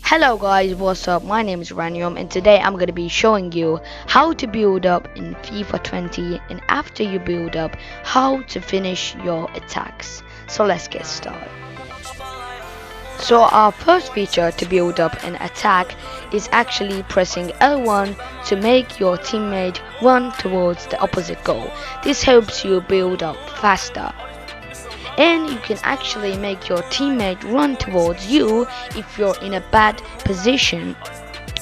Hello guys, what's up? My name is Ranium and today I'm gonna be showing you how to build up in FIFA 20 and after you build up, how to finish your attacks. So let's get started. So our first feature to build up an attack is actually pressing L1 to make your teammate run towards the opposite goal. This helps you build up faster. And you can actually make your teammate run towards you if you're in a bad position.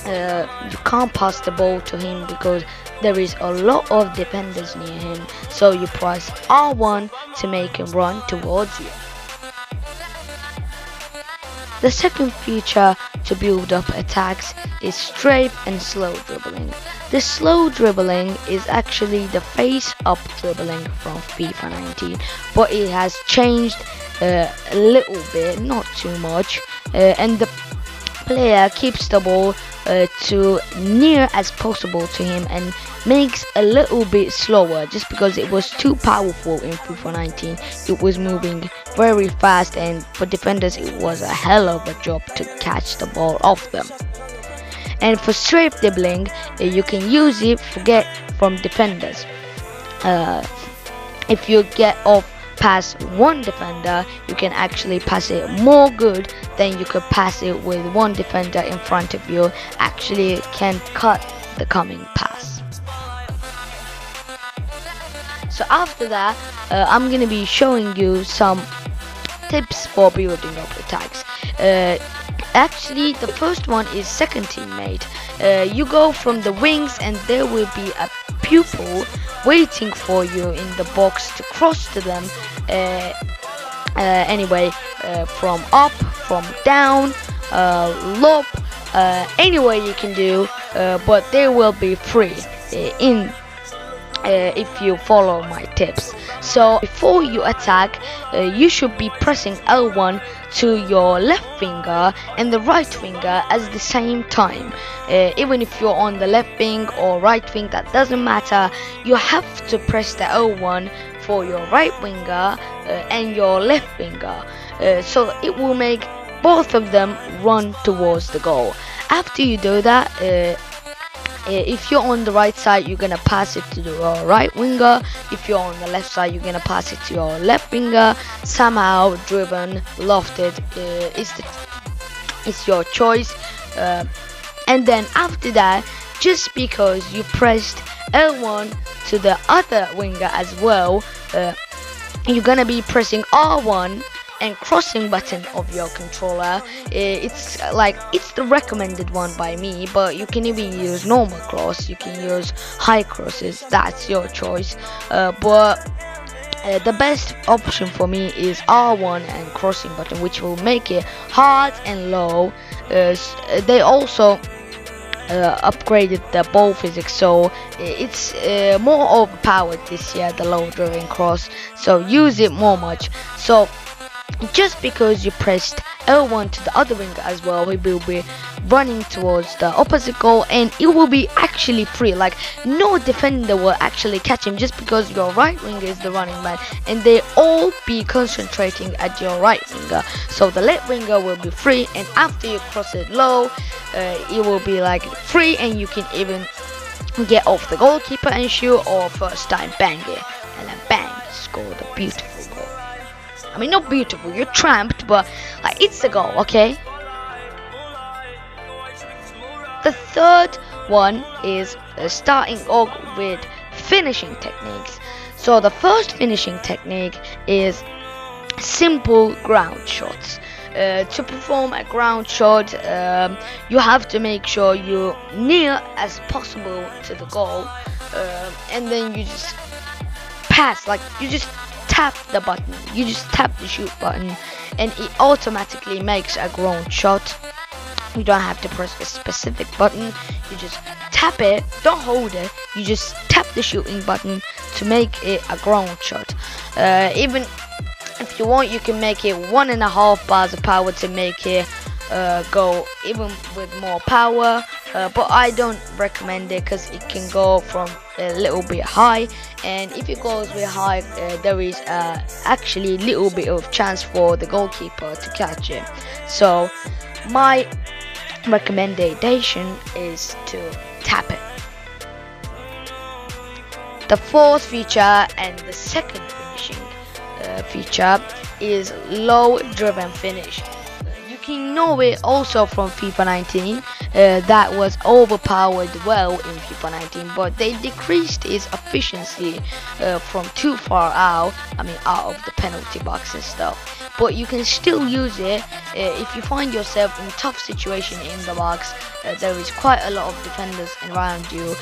You can't pass the ball to him because there is a lot of defenders near him, so you press R1 to make him run towards you. The second feature to build up attacks is strafe and slow dribbling. The slow dribbling is actually the face-up dribbling from FIFA 19, but it has changed a little bit, not too much, and the player keeps the ball to near as possible to him and makes a little bit slower just because it was too powerful in FIFA 19. It was moving very fast and for defenders it was a hell of a job to catch the ball off them. And for strafe dribbling, you can use it from defenders. If you get off past one defender, you can actually pass it more good than you could pass it with one defender in front of you. Actually can cut the coming pass. So after that, I'm gonna be showing you some tips for building up attacks. Actually, the first one is second teammate. You go from the wings and there will be a pupil waiting for you in the box to cross to them. Anyway, from up, from down, lob, anyway you can do, but they will be free if you follow my tips. So before you attack, you should be pressing L1 to your left finger and the right finger at the same time. Even if you're on the left wing or right wing, that doesn't matter. You have to press the L1 for your right winger and your left finger, so it will make both of them run towards the goal. After you do that, if you're on the right side, you're gonna pass it to your right winger. If you're on the left side, you're gonna pass it to your left winger. Somehow driven, lofted, it's your choice. And then after that, just because you pressed L1 to the other winger as well, you're gonna be pressing R1 and crossing button of your controller. It's the recommended one by me, but you can even use normal cross, you can use high crosses, that's your choice. But the best option for me is R1 and crossing button, which will make it hard and low. They also upgraded the ball physics, so it's more overpowered this year, the low driven cross, so use it much. So just because you pressed L1 to the other winger as well, he will be running towards the opposite goal and it will be actually free. Like no defender will actually catch him just because your right winger is the running man and they all be concentrating at your right winger. So the left winger will be free, and after you cross it low, it will be like free and you can even get off the goalkeeper and shoot, or first time bang it and then bang, score the beautiful goal. I mean, not beautiful, you're tramped, but like it's a goal, okay? The third one is starting off with finishing techniques. So the first finishing technique is simple ground shots. To perform a ground shot, you have to make sure you're near as possible to the goal, and then you just pass, like you just tap the button, you just tap the shoot button and it automatically makes a ground shot. You don't have to press a specific button, you just tap it, don't hold it, you just tap the shooting button to make it a ground shot. Even if you want, you can make it 1.5 bars of power to make it go even with more power, but I don't recommend it because it can go from a little bit high, and if it goes with high, there is actually a little bit of chance for the goalkeeper to catch it. So my recommendation is to tap it. The fourth feature and the second finishing feature is low driven finish. You can know it also from FIFA 19. That was overpowered well in FIFA 19, but they decreased its efficiency from too far out. I mean, out of the penalty box and stuff. But you can still use it if you find yourself in a tough situation in the box. There is quite a lot of defenders around you.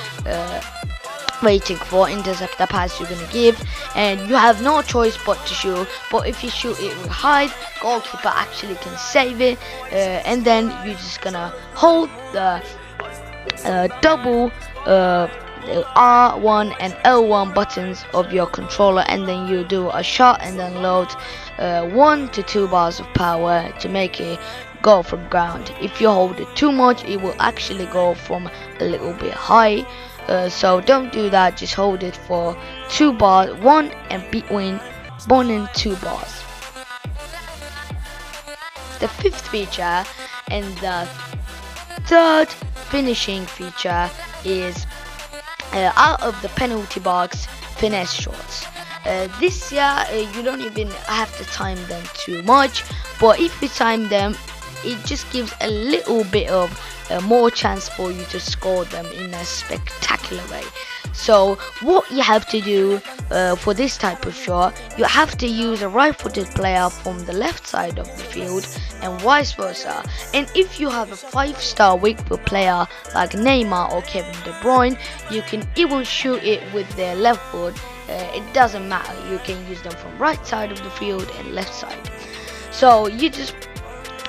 Waiting for intercept the pass you're gonna give, and you have no choice but to shoot. But if you shoot it with hide, goalkeeper actually can save it, and then you're just gonna hold the double R1 and L1 buttons of your controller, and then you do a shot and then load 1 to 2 bars of power to make it go from ground. If you hold it too much, it will actually go from a little bit high. So don't do that. Just hold it for 2 bars, 1 and between 1 and 2 bars. The fifth feature and the third finishing feature is out of the penalty box finesse shots. This year you don't even have to time them too much, but if you time them, it just gives a little bit of more chance for you to score them in a spectacular way. So what you have to do for this type of shot, you have to use a right-footed player from the left side of the field and vice versa. And if you have a 5-star weak foot player like Neymar or Kevin De Bruyne, you can even shoot it with their left foot. It doesn't matter, you can use them from right side of the field and left side. So you just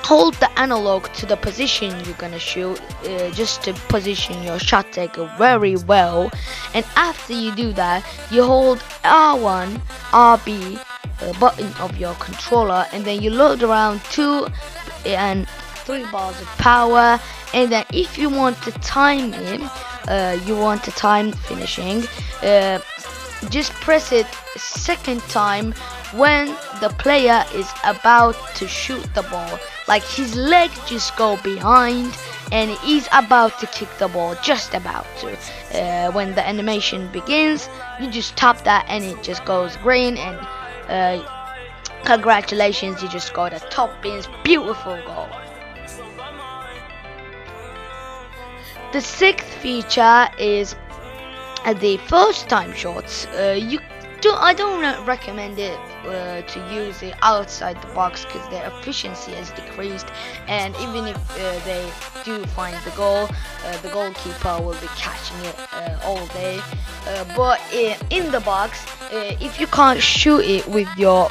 hold the analog to the position you're gonna shoot, just to position your shot taker very well. And after you do that, you hold R1, RB button of your controller, and then you load around 2 and 3 bars of power. And then if you want to time it, you want to time finishing, just press it second time when the player is about to shoot the ball. Like his leg just go behind and he's about to kick the ball, just about to. When the animation begins, you just tap that and it just goes green, and congratulations, you just got a top pins beautiful goal. The sixth feature is the first time shots. I don't recommend it to use it outside the box because their efficiency has decreased, and even if they do find the goal, the goalkeeper will be catching it all day. But in the box, if you can't shoot it with your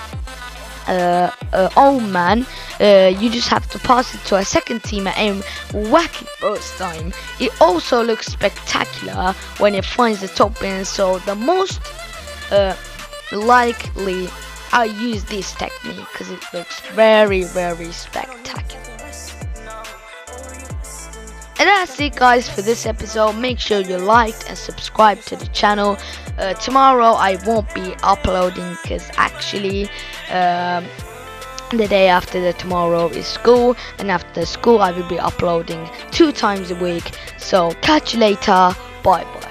own man, you just have to pass it to a second teamer and whack it first time. It also looks spectacular when it finds the top pin, so the most likely I use this technique because it looks very spectacular. And that's it guys for this episode. Make sure you liked and subscribe to the channel. Tomorrow I won't be uploading because actually the day after the tomorrow is school, and after school I will be uploading 2 times a week. So catch you later, bye bye.